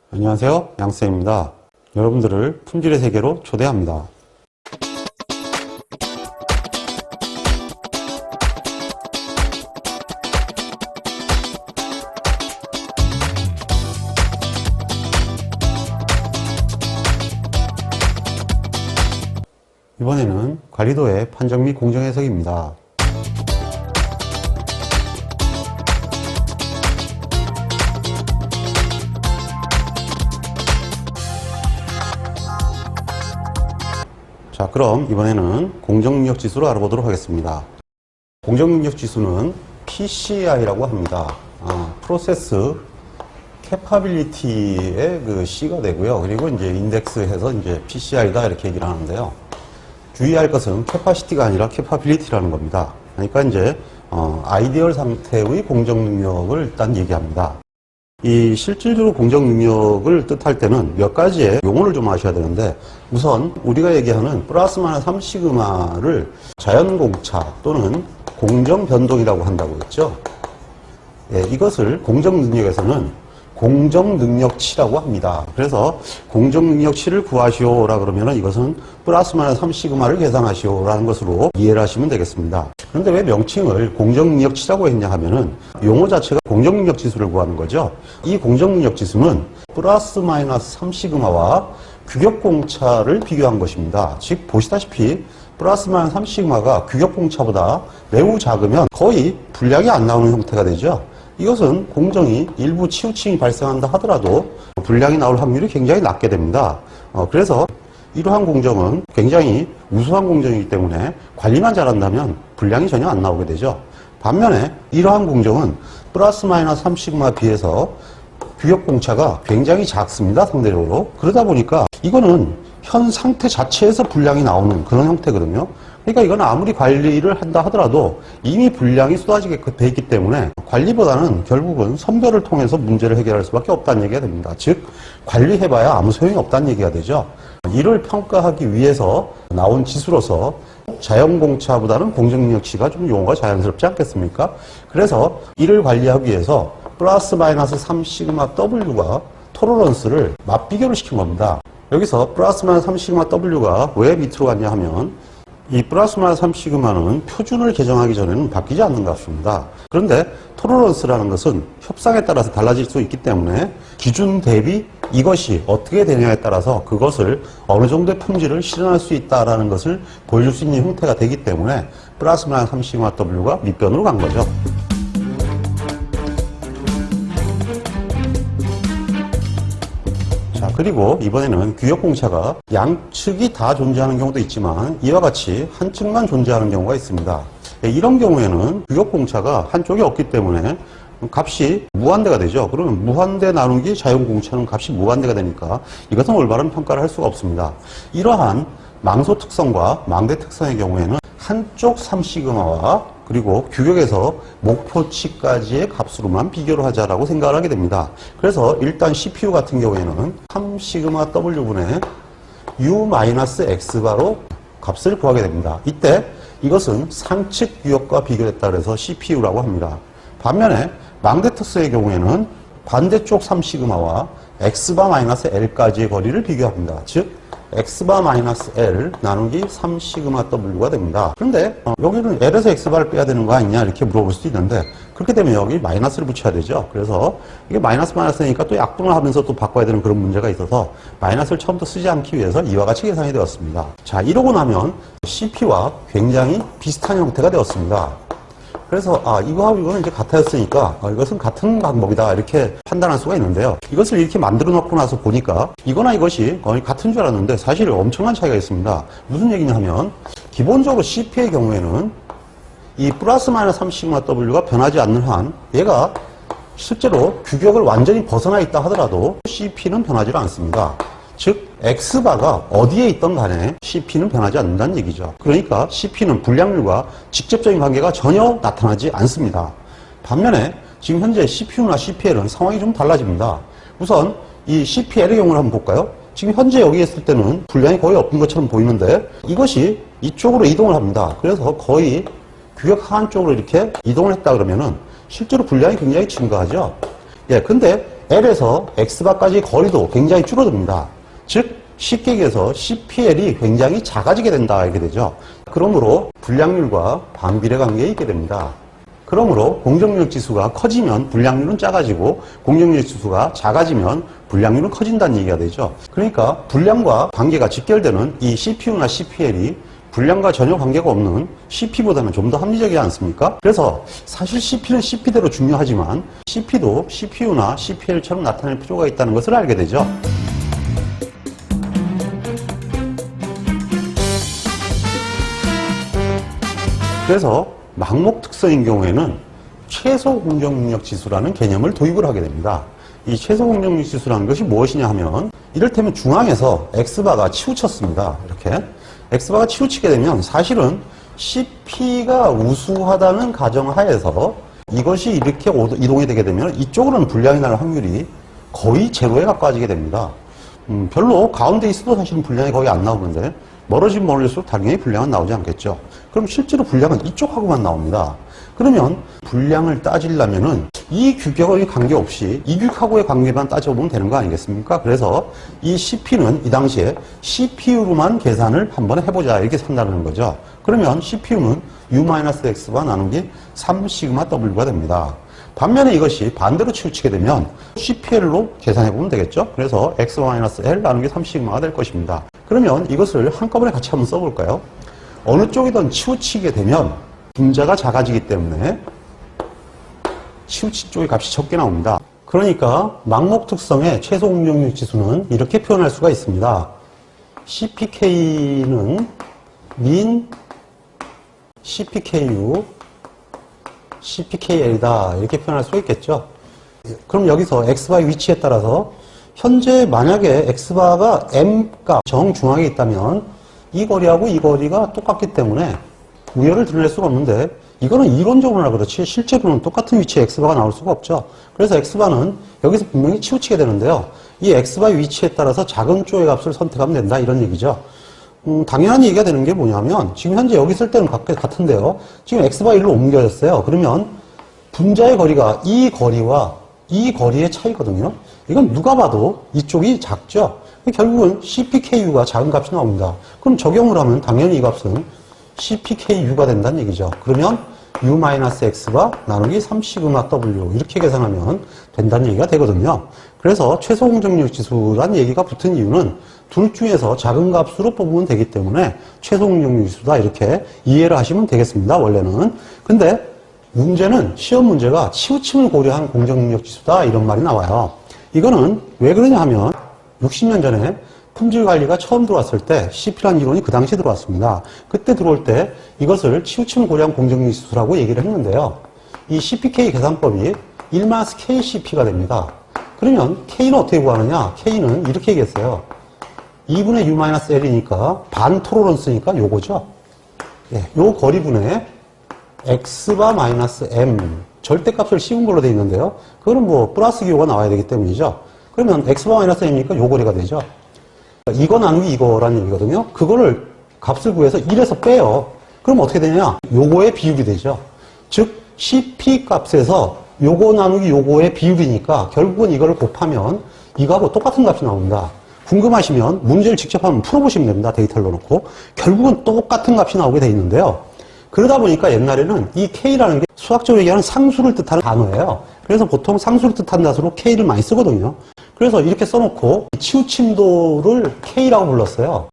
안녕하세요, 양쌤입니다. 여러분들을 품질의 세계로 초대합니다. 이번에는 관리도의 판정 및 공정 해석입니다. 자, 그럼 이번에는 공정능력 지수를 알아보도록 하겠습니다. 공정능력 지수는 PCI라고 합니다. 프로세스 캐파빌리티의 그 C가 되고요. 그리고 이제 인덱스해서 이제 PCI다 이렇게 얘기를 하는데요. 주의할 것은 캐파시티가 아니라 캐파빌리티라는 겁니다. 그러니까 이제 아이디얼 상태의 공정능력을 일단 얘기합니다. 이 실질적으로 공정능력을 뜻할 때는 몇 가지의 용어를 좀 아셔야 되는데, 우선 우리가 얘기하는 플러스 마이너스 3시그마를 자연공차 또는 공정변동이라고 한다고 했죠. 예, 이것을 공정능력에서는 공정능력치라고 합니다. 그래서 공정능력치를 구하시오라 그러면 이것은 플러스 마이너스 3시그마를 계산하시오라는 것으로 이해를 하시면 되겠습니다. 그런데 왜 명칭을 공정능력치라고 했냐 하면은 용어 자체가 공정능력 지수를 구하는 거죠. 이 공정능력 지수는 플러스 마이너스 3시그마와 규격공차를 비교한 것입니다. 즉 보시다시피 플러스 마이너스 3시그마가 규격공차보다 매우 작으면 거의 분량이 안 나오는 형태가 되죠. 이것은 공정이 일부 치우침이 발생한다 하더라도 분량이 나올 확률이 굉장히 낮게 됩니다. 그래서 이러한 공정은 굉장히 우수한 공정이기 때문에 관리만 잘한다면 분량이 전혀 안 나오게 되죠. 반면에 이러한 공정은 플러스 마이너스 3시그마에 비해서 규격공차가 굉장히 작습니다. 상대적으로. 그러다 보니까 이거는 현 상태 자체에서 분량이 나오는 그런 형태거든요. 그러니까 이건 아무리 관리를 한다 하더라도 이미 분량이 쏟아지게 돼 있기 때문에 관리보다는 결국은 선별을 통해서 문제를 해결할 수밖에 없다는 얘기가 됩니다. 즉 관리해봐야 아무 소용이 없다는 얘기가 되죠. 이를 평가하기 위해서 나온 지수로서 자연공차보다는 공정능력치가 좀 용어가 자연스럽지 않겠습니까? 그래서 이를 관리하기 위해서 플러스 마이너스 3시그마 W가 토러런스를 맞비교를 시킨 겁니다. 여기서 플러스 마이너스 3시그마 W가 왜 밑으로 갔냐 하면 이 플러스 마이너스 3시그마는 표준을 개정하기 전에는 바뀌지 않는 값입니다. 그런데 토러런스라는 것은 협상에 따라서 달라질 수 있기 때문에 기준 대비 이것이 어떻게 되냐에 따라서 그것을 어느 정도의 품질을 실현할 수 있다는 것을 보여줄 수 있는 형태가 되기 때문에 플러스 마이너스 3시그마 W가 밑변으로 간 거죠. 자, 그리고 이번에는 규격공차가 양측이 다 존재하는 경우도 있지만 이와 같이 한측만 존재하는 경우가 있습니다. 이런 경우에는 규격공차가 한쪽이 없기 때문에 값이 무한대가 되죠. 그러면 무한대 나누기 자연공차는 값이 무한대가 되니까 이것은 올바른 평가를 할 수가 없습니다. 이러한 망소 특성과 망대 특성의 경우에는 한쪽 3시그마와 그리고 규격에서 목표치까지의 값으로만 비교를 하자라고 생각을 하게 됩니다. 그래서 일단 CPU 같은 경우에는 3시그마 W분의 U-X바로 값을 구하게 됩니다. 이때 이것은 상측 규격과 비교됐다 그래서 CPU라고 합니다. 반면에 망대 특성의 경우에는 반대쪽 3시그마와 X바-L까지의 거리를 비교합니다. 즉 X바-L 나누기 3시그마 W가 됩니다. 그런데 여기는 L에서 X바를 빼야 되는 거 아니냐 이렇게 물어볼 수도 있는데, 그렇게 되면 여기 마이너스를 붙여야 되죠. 그래서 이게 마이너스니까 또 약분을 하면서 또 바꿔야 되는 그런 문제가 있어서 마이너스를 처음부터 쓰지 않기 위해서 이와 같이 계산이 되었습니다. 자, 이러고 나면 CP와 굉장히 비슷한 형태가 되었습니다. 그래서 이거하고 이거는 이제 같아졌으니까 이것은 같은 방법이다 이렇게 판단할 수가 있는데요. 이것을 이렇게 만들어 놓고 나서 보니까 이거나 이것이 거의 같은 줄 알았는데 사실 엄청난 차이가 있습니다. 무슨 얘기냐 하면 기본적으로 CP의 경우에는 이 플러스 마이너스 3시그마 W가 변하지 않는 한 얘가 실제로 규격을 완전히 벗어나 있다 하더라도 CP는 변하지 않습니다. 즉 X바가 어디에 있던 간에 CP는 변하지 않는다는 얘기죠. 그러니까 CP는 분량률과 직접적인 관계가 전혀 나타나지 않습니다. 반면에 지금 현재 CPU나 CPL은 상황이 좀 달라집니다. 우선 이 CPL의 경우를 한번 볼까요? 지금 현재 여기 있을 때는 분량이 거의 없는 것처럼 보이는데 이것이 이쪽으로 이동을 합니다. 그래서 거의 규격 하한 쪽으로 이렇게 이동을 했다 그러면은 실제로 분량이 굉장히 증가하죠. 예, 근데 L에서 X바까지 거리도 굉장히 줄어듭니다. 즉 쉽게 얘기해서 CPL이 굉장히 작아지게 된다 이렇게 되죠. 그러므로 불량률과 반비례 관계에 있게 됩니다. 그러므로 공정력 지수가 커지면 불량률은 작아지고 공정력 지수가 작아지면 불량률은 커진다는 얘기가 되죠. 그러니까 불량과 관계가 직결되는 이 CPU나 CPL이 불량과 전혀 관계가 없는 CP보다는 좀 더 합리적이지 않습니까? 그래서 사실 CP는 CP대로 중요하지만 CP도 CPU나 CPL처럼 나타낼 필요가 있다는 것을 알게 되죠. 그래서 망목 특성인 경우에는 최소 공정 능력 지수라는 개념을 도입을 하게 됩니다. 이 최소 공정 능력 지수라는 것이 무엇이냐 하면 이를테면 중앙에서 X바가 치우쳤습니다. 이렇게 X바가 치우치게 되면 사실은 CP가 우수하다는 가정하에서 이것이 이렇게 이동이 되게 되면 이쪽으로는 불량이 날 확률이 거의 제로에 가까워지게 됩니다. 별로 가운데 있어도 사실은 불량이 거의 안 나오는데 멀어지면 멀어질수록 당연히 불량은 나오지 않겠죠. 그럼 실제로 불량은 이쪽하고만 나옵니다. 그러면 불량을 따지려면은 이 규격의 관계없이 이 규격하고의 관계만 따져보면 되는 거 아니겠습니까? 그래서 이 CP는 이 당시에 CPU로만 계산을 한번 해보자 이렇게 산다는 거죠. 그러면 CPU는 U-X바 나누기 3σW가 됩니다. 반면에 이것이 반대로 치우치게 되면 CPL로 계산해보면 되겠죠. 그래서 X-L 나누기 3σ가 될 것입니다. 그러면 이것을 한꺼번에 같이 한번 써볼까요? 어느 쪽이든 치우치게 되면 분자가 작아지기 때문에 치우친 쪽의 값이 적게 나옵니다. 그러니까 망목 특성의 최소 공정력 지수는 이렇게 표현할 수가 있습니다. CPK는 min CPKU CPKL이다 이렇게 표현할 수가 있겠죠. 그럼 여기서 X바의 위치에 따라서 현재 만약에 X바가 M값 정중앙에 있다면 이 거리하고 이 거리가 똑같기 때문에 우열을 드러낼 수가 없는데 이거는 이론적으로나 그렇지 실제로는 똑같은 위치에 X바가 나올 수가 없죠. 그래서 X바는 여기서 분명히 치우치게 되는데요. 이 X바의 위치에 따라서 작은 쪽의 값을 선택하면 된다 이런 얘기죠. 당연한 얘기가 되는 게 뭐냐면 지금 현재 여기 있을 때는 같은데요. 지금 X바 1로 옮겨졌어요. 그러면 분자의 거리가 이 거리와 이 거리의 차이거든요. 이건 누가 봐도 이쪽이 작죠. 결국은 CPKU가 작은 값이 나옵니다. 그럼 적용을 하면 당연히 이 값은 CPKU가 된다는 얘기죠. 그러면 U-X바 나누기 3σW 이렇게 계산하면 된다는 얘기가 되거든요. 그래서 최소 공정력 지수란 얘기가 붙은 이유는 둘 중에서 작은 값으로 뽑으면 되기 때문에 최소 공정력 지수다 이렇게 이해를 하시면 되겠습니다. 원래는. 근데 문제는 시험 문제가 치우침을 고려한 공정능력 지수다 이런 말이 나와요. 이거는 왜 그러냐 하면 60년 전에 품질 관리가 처음 들어왔을 때 CP라는 이론이 그 당시에 들어왔습니다. 그때 들어올 때 이것을 치우침을 고려한 공정능력 지수라고 얘기를 했는데요. 이 CPK 계산법이 1-KCP가 됩니다. 그러면 K는 어떻게 구하느냐? K는 이렇게 얘기했어요. 2분의 U-L이니까 반 토로런스니까 요거죠. 예, 요 거리분의 X바 마이너스 M 절대값을 씌운 걸로 되어 있는데요. 그거는 뭐 플러스 기호가 나와야 되기 때문이죠. 그러면 X바 마이너스 M이니까 요 거리가 되죠. 이거 나누기 이거라는 얘기거든요. 그거를 값을 구해서 1에서 빼요. 그럼 어떻게 되냐? 요거의 비율이 되죠. 즉 CP 값에서 요거 나누기 요거의 비율이니까 결국은 이거를 곱하면 이거하고 똑같은 값이 나옵니다. 궁금하시면 문제를 직접 한번 풀어보시면 됩니다. 데이터를 넣어놓고. 결국은 똑같은 값이 나오게 돼 있는데요. 그러다 보니까 옛날에는 이 K라는 게 수학적으로 얘기하는 상수를 뜻하는 단어예요. 그래서 보통 상수를 뜻하는 단어로 K를 많이 쓰거든요. 그래서 이렇게 써놓고 치우침도를 K라고 불렀어요.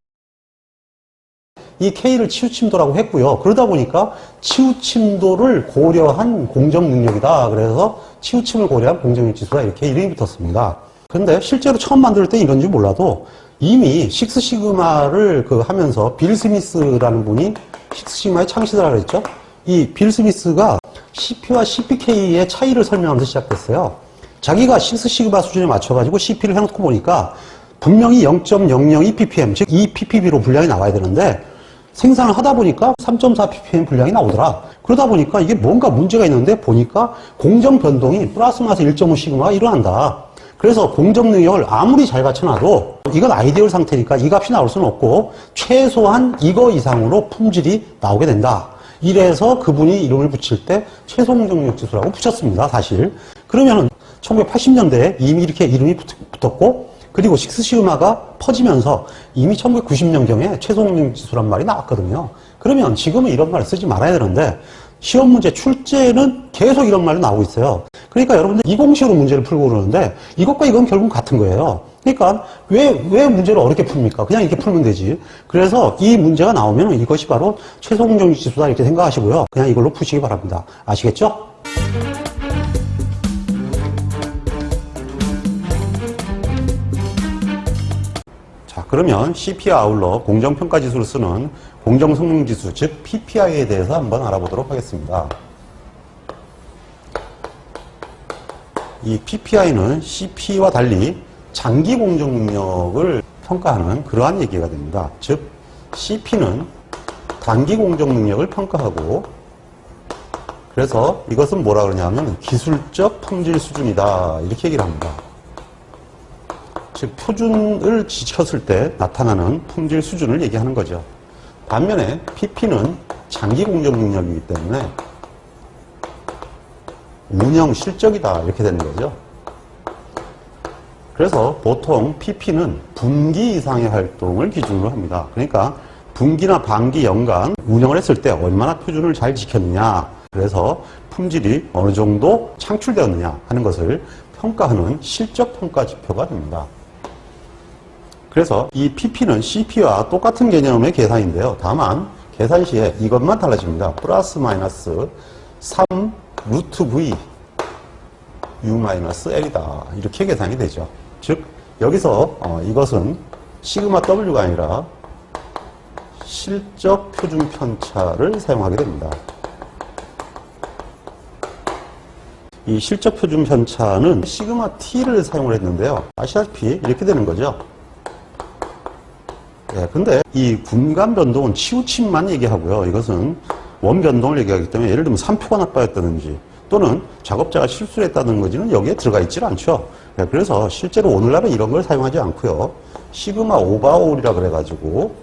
이 K를 치우침도라고 했고요. 그러다 보니까 치우침도를 고려한 공정능력이다. 그래서 치우침을 고려한 공정능력 지수다. 이렇게 이름이 붙었습니다. 근데 실제로 처음 만들 때 이런지 몰라도 이미 식스시그마를 하면서 빌 스미스라는 분이 식스시그마의 창시자라고 했죠. 이 빌 스미스가 CP와 CPK의 차이를 설명하면서 시작됐어요. 자기가 식스시그마 수준에 맞춰가지고 CP를 해놓고 보니까 분명히 0.002 ppm, 즉 2 ppb로 분량이 나와야 되는데 생산을 하다 보니까 3.4 ppm 분량이 나오더라. 그러다 보니까 이게 뭔가 문제가 있는데 보니까 공정 변동이 플러스 마이너스 1.5 시그마가 일어난다. 그래서 공정 능력을 아무리 잘 갖춰놔도 이건 아이디얼 상태니까 이 값이 나올 수는 없고 최소한 이거 이상으로 품질이 나오게 된다. 이래서 그분이 이름을 붙일 때 최소 공정 능력 지수라고 붙였습니다. 사실. 그러면은 1980년대에 이미 이렇게 이름이 붙었고, 그리고 식스 시그마가 퍼지면서 이미 1990년경에 최소응용 지수란 말이 나왔거든요. 그러면 지금은 이런 말을 쓰지 말아야 되는데, 시험 문제 출제는 계속 이런 말이 나오고 있어요. 그러니까 여러분들 이공식으로 문제를 풀고 그러는데, 이것과 이건 결국 같은 거예요. 그러니까 왜 문제를 어렵게 풉니까? 그냥 이렇게 풀면 되지. 그래서 이 문제가 나오면 이것이 바로 최소응용 지수다 이렇게 생각하시고요. 그냥 이걸로 푸시기 바랍니다. 아시겠죠? 자, 그러면 CP와 아울러 공정평가지수로 쓰는 공정성능지수, 즉 PPI에 대해서 한번 알아보도록 하겠습니다. 이 PPI는 CP와 달리 장기 공정 능력을 평가하는 그러한 얘기가 됩니다. 즉 CP는 단기 공정 능력을 평가하고, 그래서 이것은 뭐라 그러냐면 기술적 품질 수준이다 이렇게 얘기를 합니다. 즉 표준을 지켰을 때 나타나는 품질 수준을 얘기하는 거죠. 반면에 PP는 장기 공정 능력이기 때문에 운영 실적이다 이렇게 되는 거죠. 그래서 보통 PP는 분기 이상의 활동을 기준으로 합니다. 그러니까 분기나 반기, 연간 운영을 했을 때 얼마나 표준을 잘 지켰느냐, 그래서 품질이 어느 정도 창출되었느냐 하는 것을 평가하는 실적 평가 지표가 됩니다. 그래서 이 PP는 CP와 똑같은 개념의 계산인데요. 다만 계산 시에 이것만 달라집니다. 플러스 마이너스 3 루트 V U 마이너스 L이다 이렇게 계산이 되죠. 즉 여기서 이것은 시그마 W가 아니라 실적 표준 편차를 사용하게 됩니다. 이 실적 표준 편차는 시그마 T를 사용을 했는데요. 아시다시피 이렇게 되는 거죠. 예, 근데 이 분간 변동은 치우침만 얘기하고요. 이것은 원 변동을 얘기하기 때문에 예를 들면 3표가 나빠졌다든지 또는 작업자가 실수를 했다는 거지는 여기에 들어가 있질 않죠. 예, 그래서 실제로 오늘날은 이런 걸 사용하지 않고요. 시그마 오버올이라 그래가지고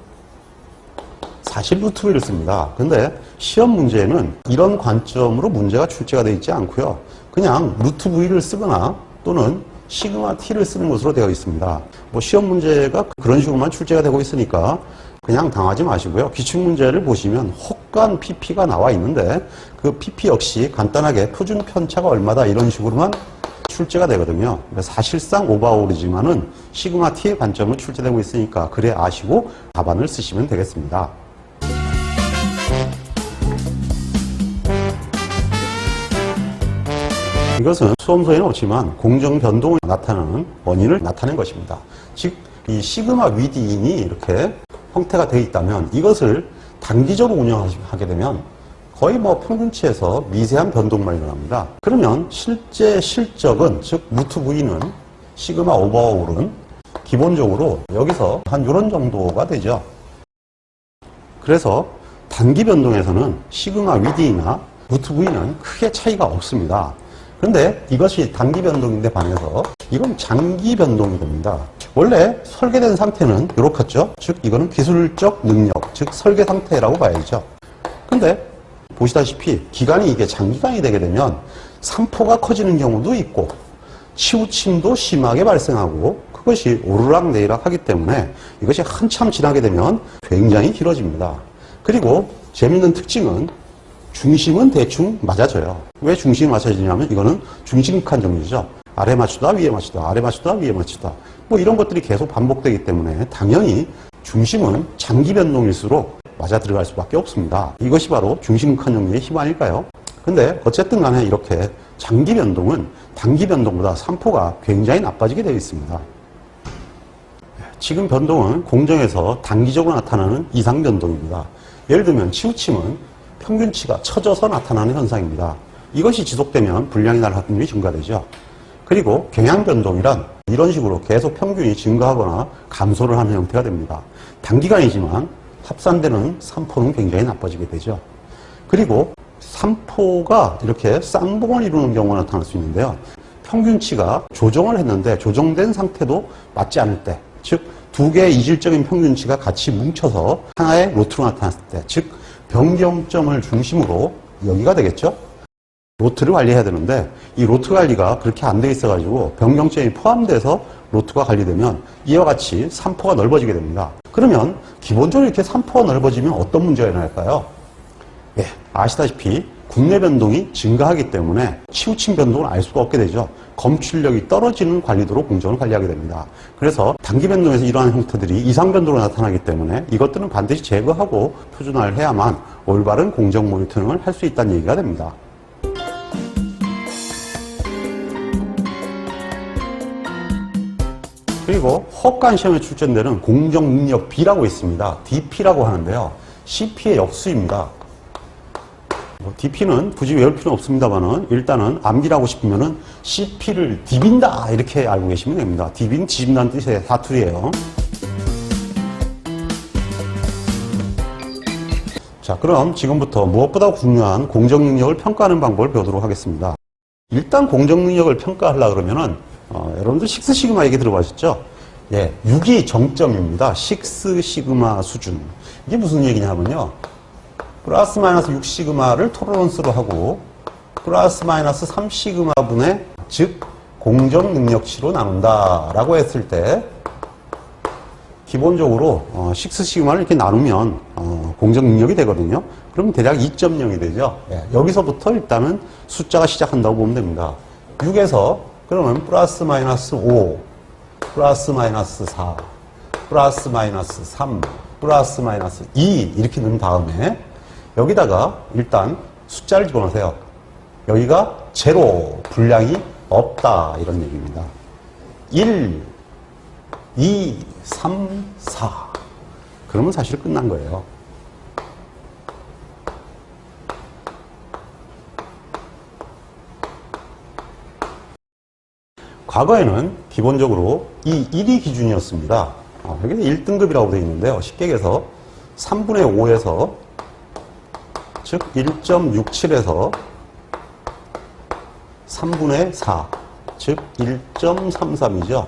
사실 루트 V를 씁니다. 근데 시험 문제에는 이런 관점으로 문제가 출제가 되어 있지 않고요. 그냥 루트 V를 쓰거나 또는 시그마 T를 쓰는 것으로 되어 있습니다. 뭐 시험 문제가 그런 식으로만 출제가 되고 있으니까 그냥 당하지 마시고요. 기출문제를 보시면 혹간 PP가 나와 있는데 그 PP 역시 간단하게 표준 편차가 얼마다 이런 식으로만 출제가 되거든요. 사실상 오버올이지만은 시그마 T의 관점으로 출제되고 있으니까 그래 아시고 답안을 쓰시면 되겠습니다. 이것은 수험서에는 없지만 공정 변동을 나타내는 원인을 나타낸 것입니다. 즉, 이 시그마 위디인이 이렇게 형태가 되어 있다면 이것을 단기적으로 운영하게 되면 거의 뭐 평균치에서 미세한 변동만 일어납니다. 그러면 실제 실적은, 즉 루트 V는 시그마 오버올은 기본적으로 여기서 한 이런 정도가 되죠. 그래서 단기 변동에서는 시그마 위디나 루트 V는 크게 차이가 없습니다. 그런데 이것이 단기 변동인데 반해서 이건 장기 변동이 됩니다. 원래 설계된 상태는 이렇겠죠. 즉 이거는 기술적 능력, 즉 설계 상태라고 봐야죠. 근데 보시다시피 기간이 이게 장기간이 되게 되면 산포가 커지는 경우도 있고 치우침도 심하게 발생하고 그것이 오르락내리락 하기 때문에 이것이 한참 지나게 되면 굉장히 길어집니다. 그리고 재밌는 특징은 중심은 대충 맞아져요. 왜 중심이 맞아지냐면 이거는 중심극한 정리죠. 아래 맞추다 위에 맞추다 아래 맞추다 위에 맞추다 뭐 이런 것들이 계속 반복되기 때문에 당연히 중심은 장기 변동일수록 맞아 들어갈 수밖에 없습니다. 이것이 바로 중심극한 정리의 힘 아닐까요? 근데 어쨌든 간에 이렇게 장기 변동은 단기 변동보다 산포가 굉장히 나빠지게 되어 있습니다. 지금 변동은 공정에서 단기적으로 나타나는 이상 변동입니다. 예를 들면 치우침은 평균치가 처져서 나타나는 현상입니다. 이것이 지속되면 불량이 날 확률이 증가되죠. 그리고 경향 변동이란 이런 식으로 계속 평균이 증가하거나 감소를 하는 형태가 됩니다. 단기간이지만 합산되는 산포는 굉장히 나빠지게 되죠. 그리고 산포가 이렇게 쌍봉을 이루는 경우가 나타날 수 있는데요. 평균치가 조정을 했는데 조정된 상태도 맞지 않을 때, 즉 두 개의 이질적인 평균치가 같이 뭉쳐서 하나의 루트로 나타났을 때, 즉 변경점을 중심으로 여기가 되겠죠. 로트를 관리해야 되는데 이 로트 관리가 그렇게 안 돼 있어가지고 변경점이 포함돼서 로트가 관리되면 이와 같이 산포가 넓어지게 됩니다. 그러면 기본적으로 이렇게 산포가 넓어지면 어떤 문제가 일어날까요? 예, 아시다시피 국내 변동이 증가하기 때문에 치우친 변동을 알 수가 없게 되죠. 검출력이 떨어지는 관리도로 공정을 관리하게 됩니다. 그래서 단기 변동에서 이러한 형태들이 이상 변동으로 나타나기 때문에 이것들은 반드시 제거하고 표준화를 해야만 올바른 공정 모니터링을 할 수 있다는 얘기가 됩니다. 그리고 허가한 시험에 출제되는 공정능력 B라고 있습니다. DP라고 하는데요. CP의 역수입니다. DP는 굳이 외울 필요는 없습니다만은 일단은 암기하고 싶으면은 CP를 디빈다 이렇게 알고 계시면 됩니다. 디빈 뒤집는다는 뜻의 사투리예요. 자, 그럼 지금부터 무엇보다 중요한 공정능력을 평가하는 방법을 배우도록 하겠습니다. 일단 공정능력을 평가하려고 그러면은 여러분들 식스 시그마 얘기 들어보셨죠? 예, 6이 정점입니다. 식스 시그마 수준. 이게 무슨 얘기냐면요. 플러스 마이너스 6시그마를 토러런스로 하고 플러스 마이너스 3시그마분의 즉 공정능력치로 나눈다라고 했을 때 기본적으로 6시그마를 이렇게 나누면 공정능력이 되거든요. 그럼 대략 2.0이 되죠. 예, 여기서부터 일단은 숫자가 시작한다고 보면 됩니다. 6에서 그러면 플러스 마이너스 5, 플러스 마이너스 4, 플러스 마이너스 3, 플러스 마이너스 2 이렇게 넣은 다음에 여기다가 일단 숫자를 집어넣으세요. 여기가 제로, 분량이 없다 이런 얘기입니다. 1, 2, 3, 4 그러면 사실 끝난 거예요. 과거에는 기본적으로 이 1이 기준이었습니다. 여기서 1등급이라고 되어 있는데요. 쉽게 얘기해서 3분의 5에서 즉 1.67에서 3분의 4, 즉 1.33이죠.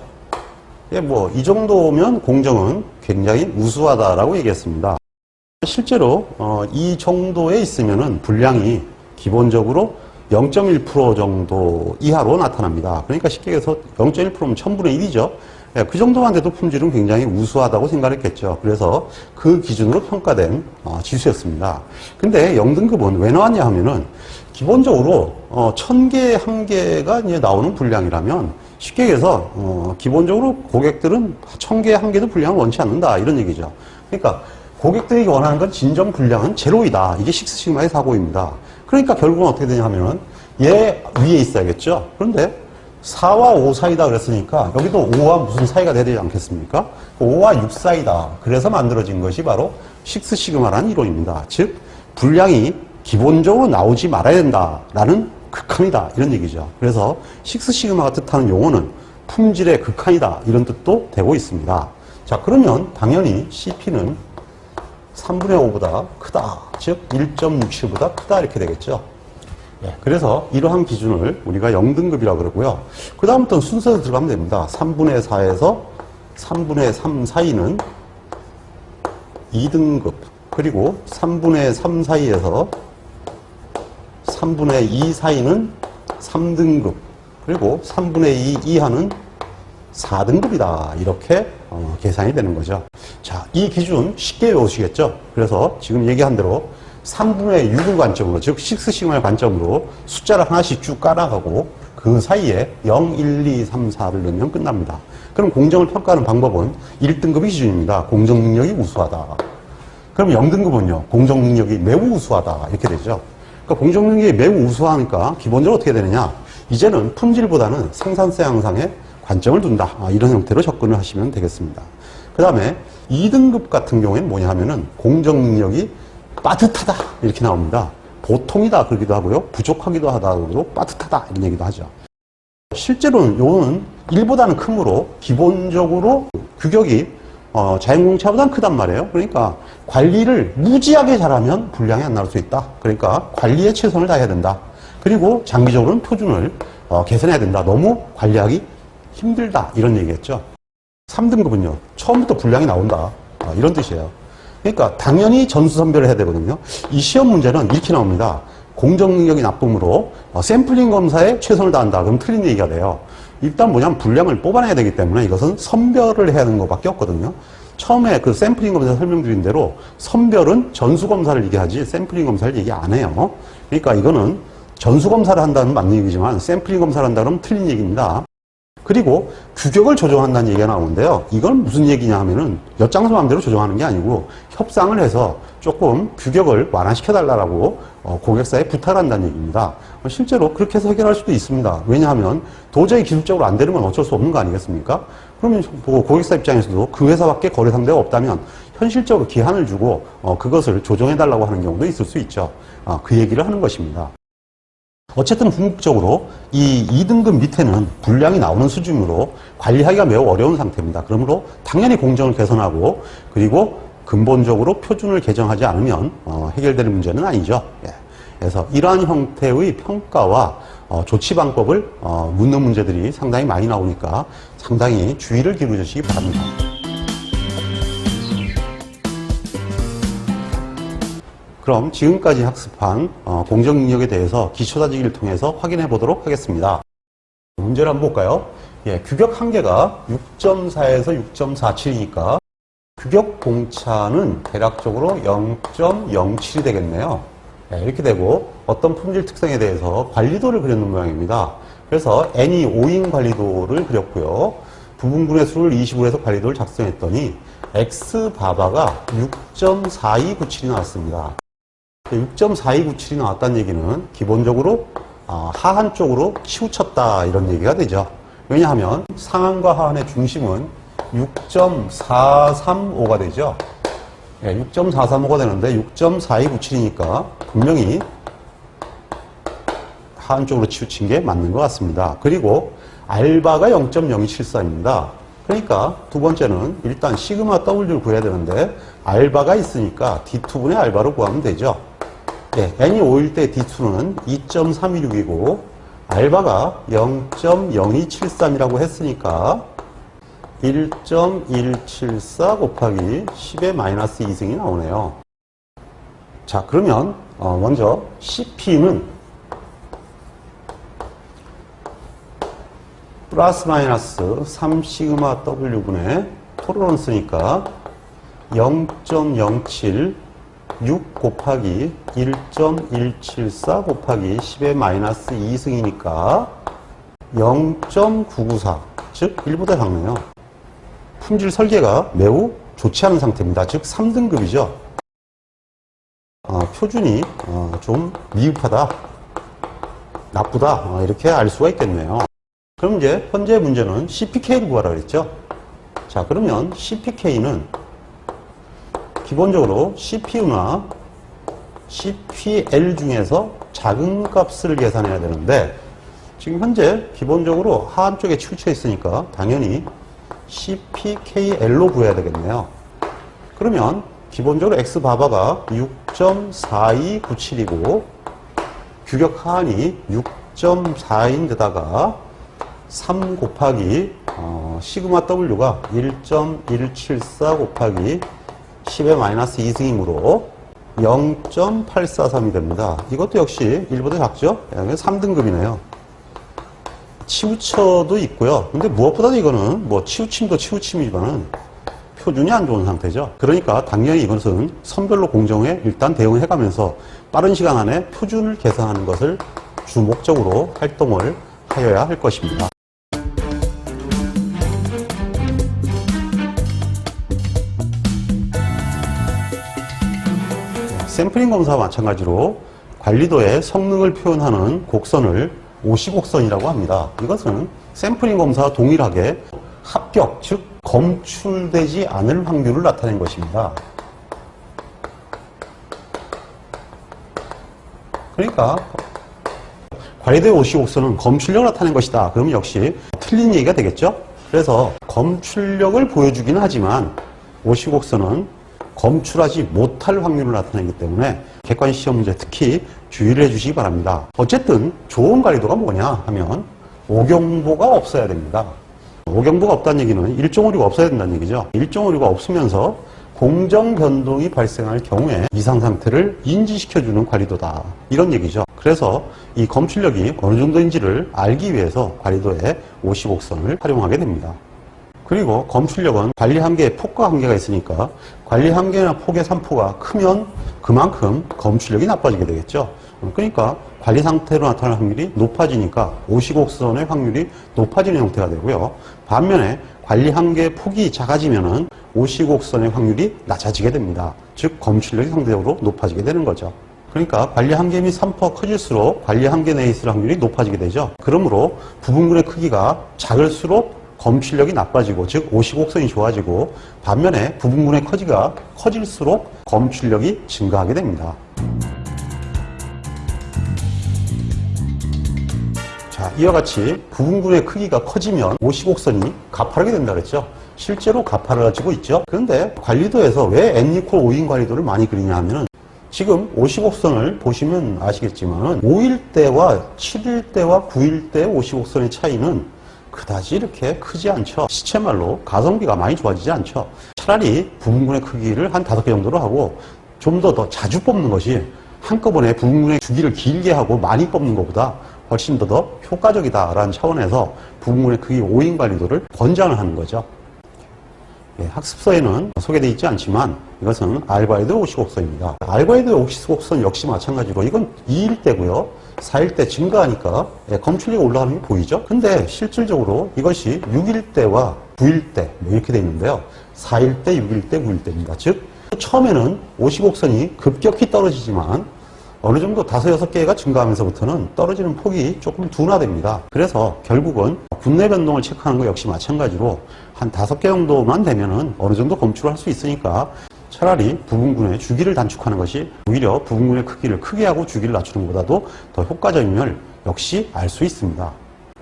예, 뭐 이 정도면 공정은 굉장히 우수하다라고 얘기했습니다. 실제로 이 정도에 있으면은 분량이 기본적으로 0.1% 정도 이하로 나타납니다. 그러니까 쉽게 얘기해서 0.1%면 1000분의 1이죠. 예, 그 정도만 돼도 품질은 굉장히 우수하다고 생각했겠죠. 그래서 그 기준으로 평가된 지수였습니다. 근데 0등급은 왜 나왔냐 하면은 기본적으로 1000개, 1개가 이제 나오는 분량이라면 쉽게 얘기해서 기본적으로 고객들은 1000개, 1개도 분량을 원치 않는다 이런 얘기죠. 그러니까 고객들이 원하는 건 진정 분량은 제로이다. 이게 식스시그마의 사고입니다. 그러니까 결국은 어떻게 되냐 하면은 얘 위에 있어야겠죠. 그런데 4와 5 사이다 그랬으니까 여기도 5와 무슨 사이가 돼야 되지 않겠습니까? 5와 6 사이다. 그래서 만들어진 것이 바로 식스시그마라는 이론입니다. 즉 분량이 기본적으로 나오지 말아야 된다라는 극한이다 이런 얘기죠. 그래서 식스시그마가 뜻하는 용어는 품질의 극한이다 이런 뜻도 되고 있습니다. 자, 그러면 당연히 CP는 3분의 5보다 크다. 즉 1.67보다 크다 이렇게 되겠죠. 예, 그래서 이러한 기준을 우리가 0등급이라고 그러고요. 그 다음부터는 순서대로 들어가면 됩니다. 3분의 4에서 3분의 3 사이는 2등급, 그리고 3분의 3 사이에서 3분의 2 사이는 3등급, 그리고 3분의 2 이하는 4등급이다. 이렇게 계산이 되는 거죠. 자, 이 기준 쉽게 외우시겠죠? 그래서 지금 얘기한 대로 3분의 6을 관점으로, 즉 식스시그마의 관점으로 숫자를 하나씩 쭉 깔아가고 그 사이에 0, 1, 2, 3, 4를 넣으면 끝납니다. 그럼 공정을 평가하는 방법은 1등급이 기준입니다. 공정능력이 우수하다. 그럼 0등급은요. 공정능력이 매우 우수하다. 이렇게 되죠. 그러니까 공정능력이 매우 우수하니까 기본적으로 어떻게 되느냐. 이제는 품질보다는 생산성 향상에 관점을 둔다. 이런 형태로 접근을 하시면 되겠습니다. 그 다음에 2등급 같은 경우에는 뭐냐 하면은 공정능력이 빠듯하다 이렇게 나옵니다. 보통이다 그러기도 하고요. 부족하기도 하다고 빠듯하다 이런 얘기도 하죠. 실제로는 요거는 1보다는 크므로 기본적으로 규격이 자연공차보다는 크단 말이에요. 그러니까 관리를 무지하게 잘하면 분량이 안 나올 수 있다. 그러니까 관리에 최선을 다해야 된다. 그리고 장기적으로는 표준을 개선해야 된다. 너무 관리하기 힘들다 이런 얘기겠죠. 3등급은요. 처음부터 분량이 나온다. 이런 뜻이에요. 그러니까 당연히 전수 선별을 해야 되거든요. 이 시험 문제는 이렇게 나옵니다. 공정 능력이 나쁨으로 샘플링 검사에 최선을 다한다. 그럼 틀린 얘기가 돼요. 일단 뭐냐면 분량을 뽑아내야 되기 때문에 이것은 선별을 해야 하는 것밖에 없거든요. 처음에 그 샘플링 검사 설명드린 대로 선별은 전수 검사를 얘기하지 샘플링 검사를 얘기 안 해요. 그러니까 이거는 전수 검사를 한다는 맞는 얘기지만 샘플링 검사를 한다 그러면 틀린 얘기입니다. 그리고 규격을 조정한다는 얘기가 나오는데요. 이건 무슨 얘기냐 하면은 엿장수 마음대로 조정하는 게 아니고 협상을 해서 조금 규격을 완화시켜달라고 고객사에 부탁을 한다는 얘기입니다. 실제로 그렇게 해서 해결할 수도 있습니다. 왜냐하면 도저히 기술적으로 안 되는 건 어쩔 수 없는 거 아니겠습니까? 그러면 고객사 입장에서도 그 회사밖에 거래 상대가 없다면 현실적으로 기한을 주고 그것을 조정해달라고 하는 경우도 있을 수 있죠. 그 얘기를 하는 것입니다. 어쨌든 궁극적으로 이 2등급 밑에는 분량이 나오는 수준으로 관리하기가 매우 어려운 상태입니다. 그러므로 당연히 공정을 개선하고 그리고 근본적으로 표준을 개정하지 않으면 해결되는 문제는 아니죠. 예. 그래서 이러한 형태의 평가와 조치 방법을 묻는 문제들이 상당히 많이 나오니까 상당히 주의를 기울여 주시기 바랍니다. 그럼 지금까지 학습한 공정 능력에 대해서 기초다지기를 통해서 확인해 보도록 하겠습니다. 문제를 한번 볼까요? 예, 규격 한계가 6.4에서 6.47이니까 규격 공차는 대략적으로 0.07이 되겠네요. 예, 이렇게 되고 어떤 품질 특성에 대해서 관리도를 그렸는 모양입니다. 그래서 N이 5인 관리도를 그렸고요. 부분분의 수를 20으로 해서 관리도를 작성했더니 X바바가 6.4297이 나왔습니다. 6.4297이 나왔다는 얘기는 기본적으로 하한 쪽으로 치우쳤다 이런 얘기가 되죠. 왜냐하면 상한과 하한의 중심은 6.435가 되죠. 6.435가 되는데 6.4297이니까 분명히 하한 쪽으로 치우친 게 맞는 것 같습니다. 그리고 알바가 0.0274입니다. 그러니까 두 번째는 일단 시그마 W를 구해야 되는데 알바가 있으니까 D2분의 알바로 구하면 되죠. 예, N이 5일 때 D2는 2.316이고 알바가 0.0273이라고 했으니까 1.174 곱하기 10의 마이너스 2승이 나오네요. 자, 그러면 먼저 CP는 플러스 마이너스 3시그마 W분의 토로런스니까 0.07 6 곱하기 1.174 곱하기 10의 마이너스 2승이니까 0.994 즉 1보다 작네요. 품질 설계가 매우 좋지 않은 상태입니다. 즉 3등급이죠. 표준이 좀 미흡하다, 나쁘다 이렇게 알 수가 있겠네요. 그럼 이제 현재 문제는 CPK를 구하라 그랬죠. 자, 그러면 CPK는 기본적으로 CPU나 CPL 중에서 작은 값을 계산해야 되는데 지금 현재 기본적으로 하한 쪽에 치우쳐 있으니까 당연히 CPKL로 구해야 되겠네요. 그러면 기본적으로 X바바가 6.4297이고 규격 하한이 6.4인데다가 3 곱하기 시그마 W가 1.174 곱하기 10의 마이너스 2승이므로 0.843이 됩니다. 이것도 역시 1보다 작죠? 3등급이네요. 치우쳐도 있고요. 근데 무엇보다도 이거는 뭐 치우침도 치우침이지만은 표준이 안 좋은 상태죠. 그러니까 당연히 이것은 선별로 공정에 일단 대응해 가면서 빠른 시간 안에 표준을 개선하는 것을 주 목적으로 활동을 하여야 할 것입니다. 샘플링 검사와 마찬가지로 관리도의 성능을 표현하는 곡선을 오시곡선이라고 합니다. 이것은 샘플링 검사와 동일하게 합격, 즉 검출되지 않을 확률을 나타낸 것입니다. 그러니까 관리도의 오시곡선은 검출력을 나타낸 것이다. 그러면 역시 틀린 얘기가 되겠죠? 그래서 검출력을 보여주긴 하지만 오시곡선은 검출하지 못할 확률을 나타내기 때문에 객관 시험 문제 특히 주의를 해주시기 바랍니다. 어쨌든 좋은 관리도가 뭐냐 하면 오경보가 없어야 됩니다. 오경보가 없다는 얘기는 일종 오류가 없어야 된다는 얘기죠. 일종 오류가 없으면서 공정 변동이 발생할 경우에 이상 상태를 인지시켜주는 관리도다. 이런 얘기죠. 그래서 이 검출력이 어느 정도인지를 알기 위해서 관리도의 50옥선을 활용하게 됩니다. 그리고 검출력은 관리 한계에 폭과 한계가 있으니까 관리 한계나 폭의 산포가 크면 그만큼 검출력이 나빠지게 되겠죠. 그러니까 관리 상태로 나타날 확률이 높아지니까 50옥선의 확률이 높아지는 형태가 되고요. 반면에 관리 한계의 폭이 작아지면은 50옥선의 확률이 낮아지게 됩니다. 즉 검출력이 상대적으로 높아지게 되는 거죠. 그러니까 관리 한계 및 산포가 커질수록 관리 한계 내에 있을 확률이 높아지게 되죠. 그러므로 부분군의 크기가 작을수록 검출력이 나빠지고, 즉 50옥선이 좋아지고, 반면에 부분군의 크기가 커질수록 검출력이 증가하게 됩니다. 자, 이와 같이 부분군의 크기가 커지면 50옥선이 가파르게 된다 그랬죠. 실제로 가파라지고 있죠. 그런데 관리도에서 왜 N=5인 관리도를 많이 그리냐 하면은 지금 50옥선을 보시면 아시겠지만 5일 때와 7일 때와 9일 때 50옥선의 차이는 그다지 이렇게 크지 않죠. 시체말로 가성비가 많이 좋아지지 않죠. 차라리 부분군의 크기를 한 5개 정도로 하고 좀 더 자주 뽑는 것이 한꺼번에 부분군의 주기를 길게 하고 많이 뽑는 것보다 훨씬 더 효과적이다라는 차원에서 부분군의 크기 5인 관리도를 권장을 하는 거죠. 예, 학습서에는 소개되어 있지 않지만 이것은 알과이도 50옥선입니다. 알과이도 50옥선 역시 마찬가지로 이건 2일 때고요. 4일 때 증가하니까 검출력이 올라가는 게 보이죠? 근데 실질적으로 이것이 6일 때와 9일 때 이렇게 되어 있는데요. 4일 때, 6일 때, 9일 때입니다. 즉 처음에는 50옥선이 급격히 떨어지지만 어느 정도 5, 6개가 증가하면서부터는 떨어지는 폭이 조금 둔화됩니다. 그래서 결국은 군내 변동을 체크하는 것 역시 마찬가지로 한 5개 정도만 되면은 어느 정도 검출을 할 수 있으니까 차라리 부분군의 주기를 단축하는 것이 오히려 부분군의 크기를 크게 하고 주기를 낮추는 것보다도 더 효과적임을 역시 알 수 있습니다.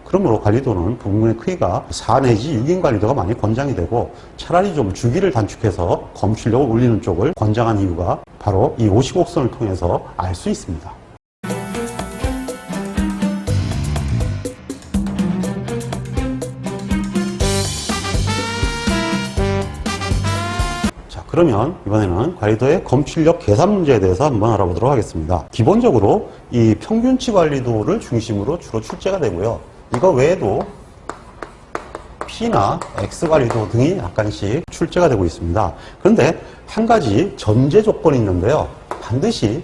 그러므로 관리도는 부분군의 크기가 4 내지 6인 관리도가 많이 권장이 되고 차라리 좀 주기를 단축해서 검출력을 올리는 쪽을 권장한 이유가 바로 이 50옥선을 통해서 알 수 있습니다. 자, 그러면 이번에는 관리도의 검출력 계산 문제에 대해서 한번 알아보도록 하겠습니다. 기본적으로 이 평균치 관리도를 중심으로 주로 출제가 되고요. 이거 외에도 P나 X 관리도 등이 약간씩 출제가 되고 있습니다. 그런데 한 가지 전제 조건이 있는데요. 반드시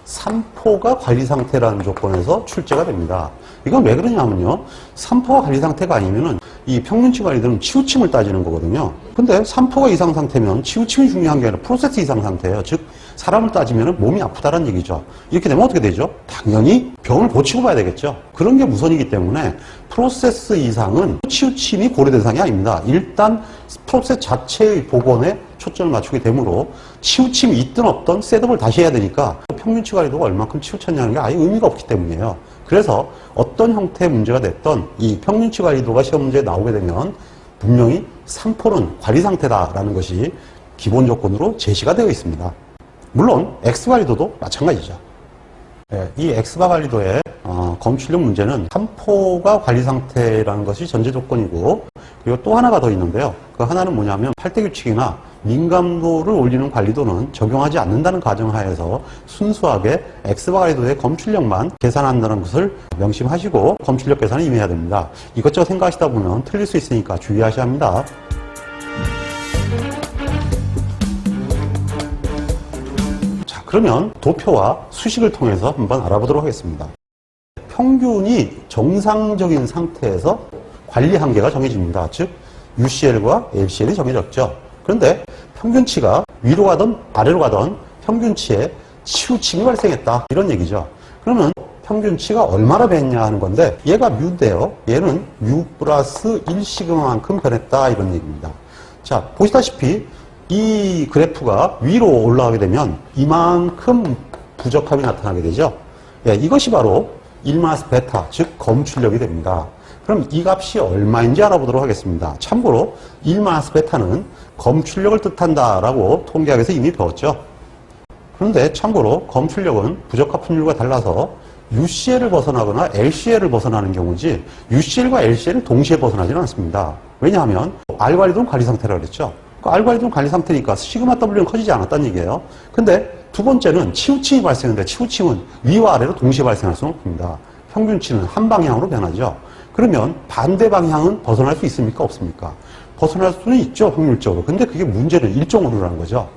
산포가 관리 상태라는 조건에서 출제가 됩니다. 이건 왜 그러냐면요. 산포가 관리 상태가 아니면은 이 평균치 관리도는 치우침을 따지는 거거든요. 근데 산포가 이상 상태면 치우침이 중요한 게 아니라 프로세스 이상 상태예요. 즉 사람을 따지면 몸이 아프다는 얘기죠. 이렇게 되면 어떻게 되죠? 당연히 병을 고치고 봐야 되겠죠. 그런 게 우선이기 때문에 프로세스 이상은 치우침이 고려 대상이 아닙니다. 일단 프로세스 자체의 복원에 초점을 맞추게 되므로 치우침이 있든 없든 셋업을 다시 해야 되니까 평균치 관리도가 얼마큼 치우쳤냐는 게 아예 의미가 없기 때문이에요. 그래서 어떤 형태의 문제가 됐던 이 평균치 관리도가 시험 문제에 나오게 되면 분명히 산포는 관리 상태다라는 것이 기본 조건으로 제시가 되어 있습니다. 물론 X 관리도도 마찬가지죠. 이 X바 관리도의 검출력 문제는 산포가 관리 상태라는 것이 전제 조건이고, 그리고 또 하나가 더 있는데요. 그 하나는 뭐냐면 팔대 규칙이나 민감도를 올리는 관리도는 적용하지 않는다는 가정하에서 순수하게 X바 관리도의 검출력만 계산한다는 것을 명심하시고 검출력 계산에 임해야 됩니다. 이것저것 생각하시다 보면 틀릴 수 있으니까 주의하셔야 합니다. 그러면 도표와 수식을 통해서 한번 알아보도록 하겠습니다. 평균이 정상적인 상태에서 관리 한계가 정해집니다. 즉 UCL과 LCL이 정해졌죠. 그런데 평균치가 위로 가든 아래로 가든 평균치에 치우침이 발생했다, 이런 얘기죠. 그러면 평균치가 얼마나 변했냐 하는 건데, 얘가 뮤인데요. 얘는 뮤 플러스 1시그마만큼 변했다, 이런 얘기입니다. 자, 보시다시피 이 그래프가 위로 올라가게 되면 이만큼 부적합이 나타나게 되죠. 예, 이것이 바로 1-베타, 즉 검출력이 됩니다. 그럼 이 값이 얼마인지 알아보도록 하겠습니다. 참고로 1-베타는 검출력을 뜻한다라고 통계학에서 이미 배웠죠. 그런데 참고로 검출력은 부적합 확률과 달라서 UCL을 벗어나거나 LCL을 벗어나는 경우지 UCL과 LCL을 동시에 벗어나지는 않습니다. 왜냐하면 R 관리도는 관리 상태라고 그랬죠. 그 알고리즘 관리 상태니까 시그마 W는 커지지 않았다는 얘기예요. 근데 두 번째는 치우침이 발생했는데 치우침은 위와 아래로 동시에 발생할 수는 없습니다. 평균치는 한 방향으로 변하죠. 그러면 반대 방향은 벗어날 수 있습니까? 없습니까? 벗어날 수는 있죠, 확률적으로. 근데 그게 문제는 일정오류라는 거죠.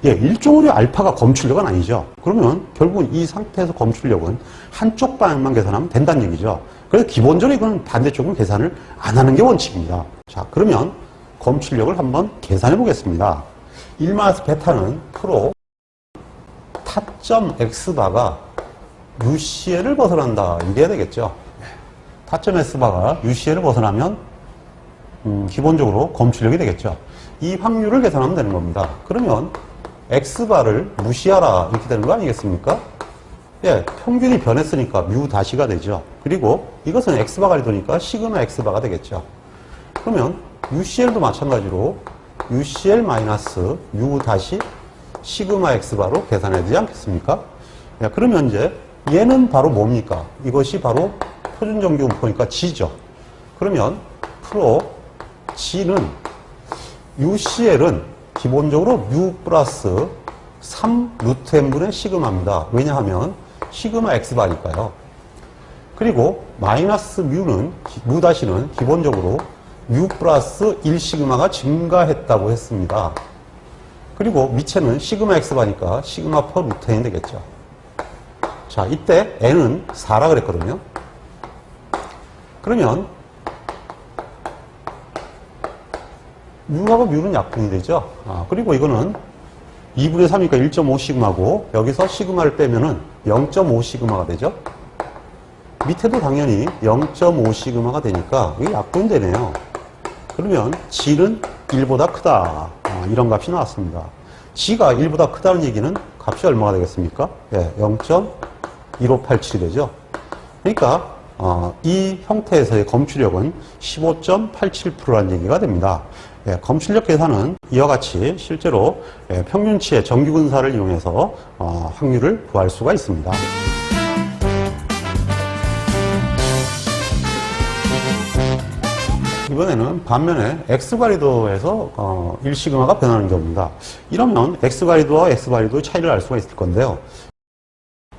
예, 일정오류 알파가 검출력은 아니죠. 그러면 결국은 이 상태에서 검출력은 한쪽 방향만 계산하면 된다는 얘기죠. 그래서 기본적으로 이건 반대쪽은 계산을 안 하는 게 원칙입니다. 자, 그러면 검출력을 한번 계산해 보겠습니다. 1마이너스 베타는 프로 타점 X바가 UCL을 벗어난다. 이래야 되겠죠. 타점 X바가 UCL을 벗어나면 기본적으로 검출력이 되겠죠. 이 확률을 계산하면 되는 겁니다. 그러면 X바를 무시하라 이렇게 되는 거 아니겠습니까? 예, 평균이 변했으니까 뮤 다시가 되죠. 그리고 이것은 X바 가리도니까 시그마 X바가 되겠죠. 그러면 UCL도 마찬가지로 UCL 마이너스 뮤 다시 시그마 X바로 계산해야 되지 않겠습니까? 예, 그러면 이제 얘는 바로 뭡니까? 이것이 바로 표준정규분포니까 G죠. 그러면 프로 G는 UCL은 기본적으로 뮤 플러스 3 루트 n분의 시그마입니다. 왜냐하면 시그마 X바니까요. 그리고 마이너스 뮤는, 무 다시는 기본적으로 뮤 플러스 1 시그마가 증가했다고 했습니다. 그리고 미체는 시그마 X바니까 시그마 퍼 루트 n이 되겠죠. 자, 이때 n은 4라 그랬거든요. 그러면 뮤하고 뮤는 약분이 되죠. 그리고 이거는 2분의 3이니까 1.5 시그마고 여기서 시그마를 빼면은 0.5 시그마가 되죠. 밑에도 당연히 0.5 시그마가 되니까 이게 약분이 되네요. 그러면 G는 1보다 크다. 이런 값이 나왔습니다. G가 1보다 크다는 얘기는 값이 얼마가 되겠습니까? 예, 0.1587이 되죠. 그러니까 이 형태에서의 검출력은 15.87%라는 얘기가 됩니다. 예, 검출력 계산은 이와 같이 실제로 평균치의 정규근사를 이용해서 확률을 구할 수가 있습니다. 이번에는 반면에 X바리도에서 1시그마가 변하는 경우입니다. 이러면 X바리도와 X바리도의 차이를 알 수가 있을 건데요.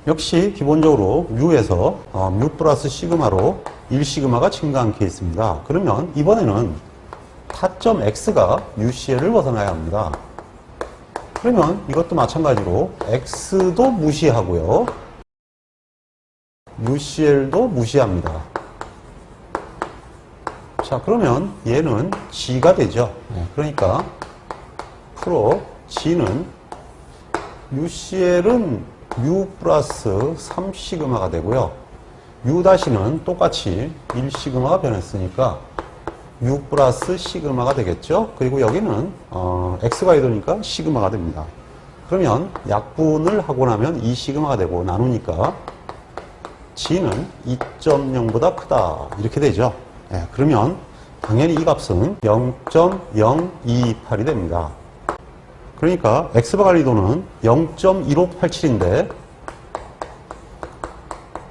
역시 기본적으로 뮤에서 뮤 플러스 시그마로 1시그마가 증가한 케이스입니다. 그러면 이번에는 타점 X가 UCL을 벗어나야 합니다. 그러면 이것도 마찬가지로 X도 무시하고요. UCL도 무시합니다. 자, 그러면 얘는 G가 되죠. 그러니까 프로 G는 UCL은 뮤 플러스 3시그마가 되고요. U 다시는 똑같이 1시그마가 변했으니까 U 플러스 시그마가 되겠죠. 그리고 여기는 X가이도니까 시그마가 됩니다. 그러면 약분을 하고 나면 2시그마가 되고 나누니까 G는 2.0보다 크다 이렇게 되죠. 예, 그러면 당연히 이 값은 0.0228이 됩니다. 그러니까 X바 가리도는 0.1587인데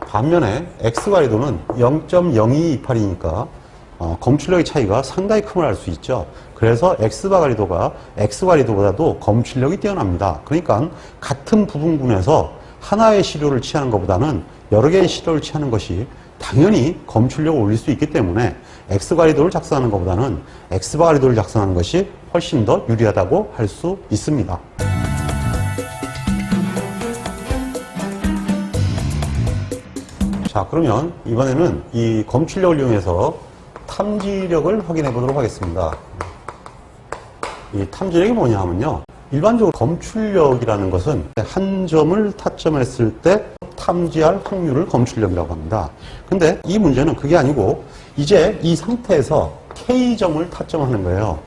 반면에 X 가리도는 0.0228이니까 검출력의 차이가 상당히 큼을 알 수 있죠. 그래서 X바 가리도가 X 가리도보다도 검출력이 뛰어납니다. 그러니까 같은 부분군에서 하나의 시료를 취하는 것보다는 여러 개의 시료를 취하는 것이 당연히 검출력을 올릴 수 있기 때문에 X가리도를 작성하는 것보다는 X바가리도를 작성하는 것이 훨씬 더 유리하다고 할 수 있습니다. 자, 그러면 이번에는 이 검출력을 이용해서 탐지력을 확인해 보도록 하겠습니다. 이 탐지력이 뭐냐 하면요. 일반적으로 검출력이라는 것은 한 점을 타점했을 때 탐지할 확률을 검출력이라고 합니다. 근데 이 문제는 그게 아니고 이제 이 상태에서 K점을 타점하는 거예요.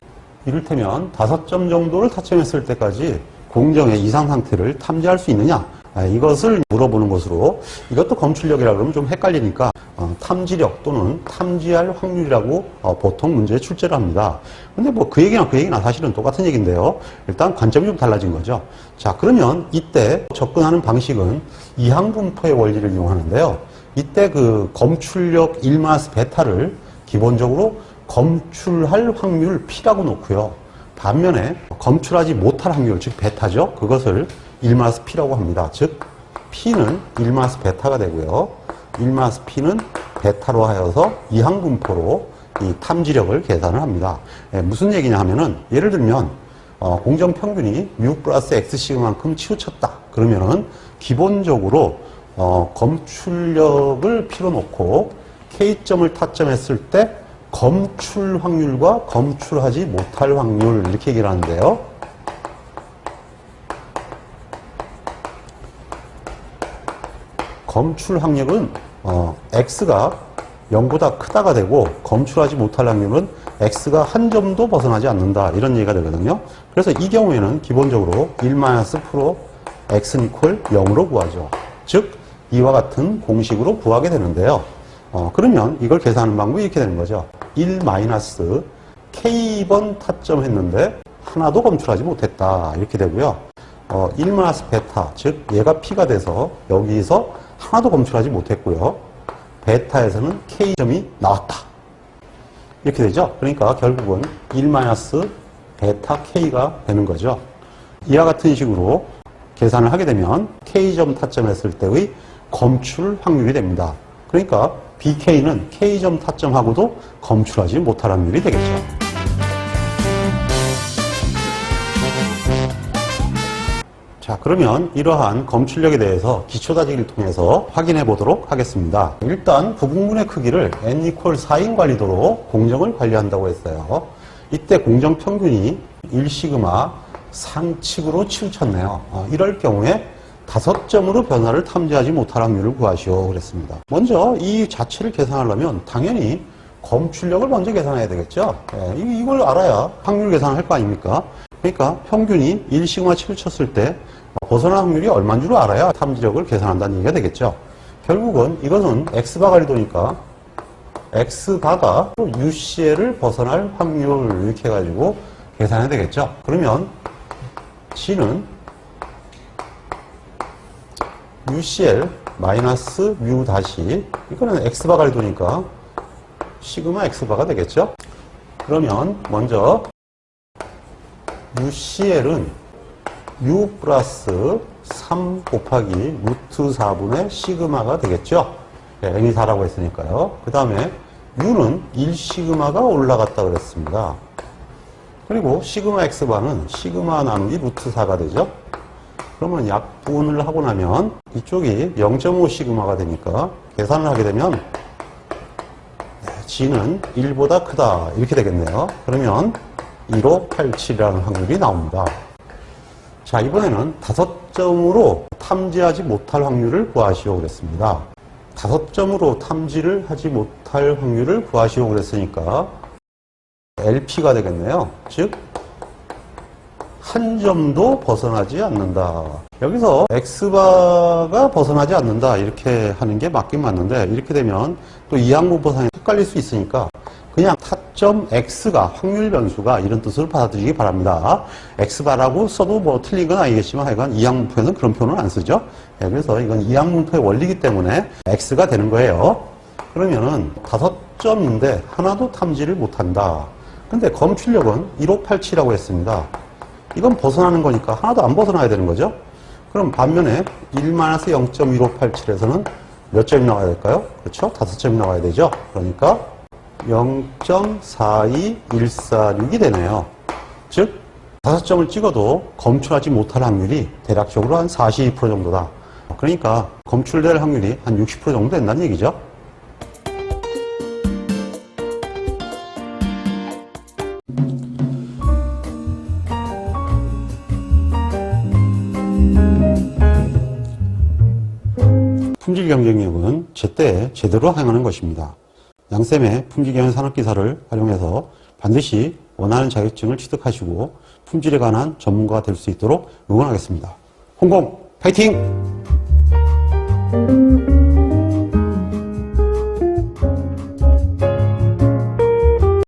이를테면 5점 정도를 타점했을 때까지 공정의 이상 상태를 탐지할 수 있느냐? 이것을 물어보는 것으로 이것도 검출력이라 그러면 좀 헷갈리니까 탐지력 또는 탐지할 확률이라고 보통 문제에 출제를 합니다. 근데 뭐 그 얘기나 사실은 똑같은 얘기인데요. 일단 관점이 좀 달라진 거죠. 자, 그러면 이때 접근하는 방식은 이항분포의 원리를 이용하는데요. 이때 그 검출력 1마스 베타를 기본적으로 검출할 확률 P라고 놓고요. 반면에 검출하지 못할 확률, 즉 베타죠. 그것을 1-P라고 합니다. 즉 P는 1-베타가 되고요. 1-P는 베타로 하여서 이항분포로 이 탐지력을 계산을 합니다. 무슨 얘기냐 하면은 예를 들면 공정평균이 μ 플러스 X시그만큼 치우쳤다. 그러면은 기본적으로 검출력을 P로 놓고 K점을 타점했을 때 검출 확률과 검출하지 못할 확률 이렇게 얘기를 하는데요. 검출 확률은 X가 0보다 크다가 되고 검출하지 못할 확률은 X가 한 점도 벗어나지 않는다 이런 얘기가 되거든요. 그래서 이 경우에는 기본적으로 1-프로 X는 이퀄 0으로 구하죠. 즉 이와 같은 공식으로 구하게 되는데요. 그러면 이걸 계산하는 방법이 이렇게 되는 거죠. 1-K번 타점했는데 하나도 검출하지 못했다 이렇게 되고요. 1-베타 즉 얘가 P가 돼서 여기서 하나도 검출하지 못했고요. 베타에서는 K점이 나왔다 이렇게 되죠. 그러니까 결국은 1-베타 K가 되는 거죠. 이와 같은 식으로 계산을 하게 되면 K점 타점했을 때의 검출 확률이 됩니다. 그러니까 BK는 K점 타점하고도 검출하지 못할 확률이 되겠죠. 자, 그러면 이러한 검출력에 대해서 기초다지기를 통해서 확인해 보도록 하겠습니다. 일단 부분문의 크기를 n=4인 관리도로 공정을 관리한다고 했어요. 이때 공정평균이 1시그마 상측으로 치우쳤네요. 이럴 경우에 5점으로 변화를 탐지하지 못할 확률을 구하시오 그랬습니다. 먼저 이 자체를 계산하려면 당연히 검출력을 먼저 계산해야 되겠죠. 이걸 알아야 확률 계산을 할 거 아닙니까? 그러니까 평균이 1시그마 치우쳤을 때 벗어난 확률이 얼마인 줄 알아야 탐지력을 계산한다는 얘기가 되겠죠. 결국은 이것은 X바 관리도니까 X바가 UCL을 벗어날 확률 이렇게 해가지고 계산해야 되겠죠. 그러면 G는 UCL 마이너스 뮤 다시 이거는 X바 관리도니까 시그마 X바가 되겠죠. 그러면 먼저 UCL은 U 플러스 3 곱하기 루트 4분의 시그마가 되겠죠. n이 4라고 했으니까요. 그 다음에 U는 1시그마가 올라갔다 그랬습니다. 그리고 시그마 X바는 시그마 나누기 루트 4가 되죠. 그러면 약분을 하고 나면 이쪽이 0.5 시그마가 되니까 계산을 하게 되면 G는 1보다 크다 이렇게 되겠네요. 그러면 1587이라는 확률이 나옵니다. 자, 이번에는 5점으로 탐지하지 못할 확률을 구하시오 그랬습니다. 5점으로 탐지를 하지 못할 확률을 구하시오 그랬으니까 LP가 되겠네요. 즉 한 점도 벗어나지 않는다. 여기서 X바가 벗어나지 않는다 이렇게 하는 게 맞긴 맞는데 이렇게 되면 또 이항분포상에 헷갈릴 수 있으니까 그냥 타점 X가 확률 변수가 이런 뜻으로 받아들이기 바랍니다. X바라고 써도 뭐 틀린 건 아니겠지만 하여간 이항분포에서는 그런 표현은 안 쓰죠. 그래서 이건 이항분포의 원리이기 때문에 X가 되는 거예요. 그러면은 5점인데 하나도 탐지를 못한다. 근데 검출력은 1587이라고 했습니다. 이건 벗어나는 거니까 하나도 안 벗어나야 되는 거죠. 그럼 반면에 1-0.1587에서는 몇 점이 나와야 될까요? 그렇죠? 5점이 나와야 되죠. 그러니까 0.42146이 되네요. 즉 5점을 찍어도 검출하지 못할 확률이 대략적으로 한 42% 정도다. 그러니까 검출될 확률이 한 60% 정도 된다는 얘기죠. 품질 경쟁력은 제때에 제대로 행하는 것입니다. 양쌤의 품질경영 산업기사를 활용해서 반드시 원하는 자격증을 취득하시고 품질에 관한 전문가가 될 수 있도록 응원하겠습니다. 홍콩 파이팅!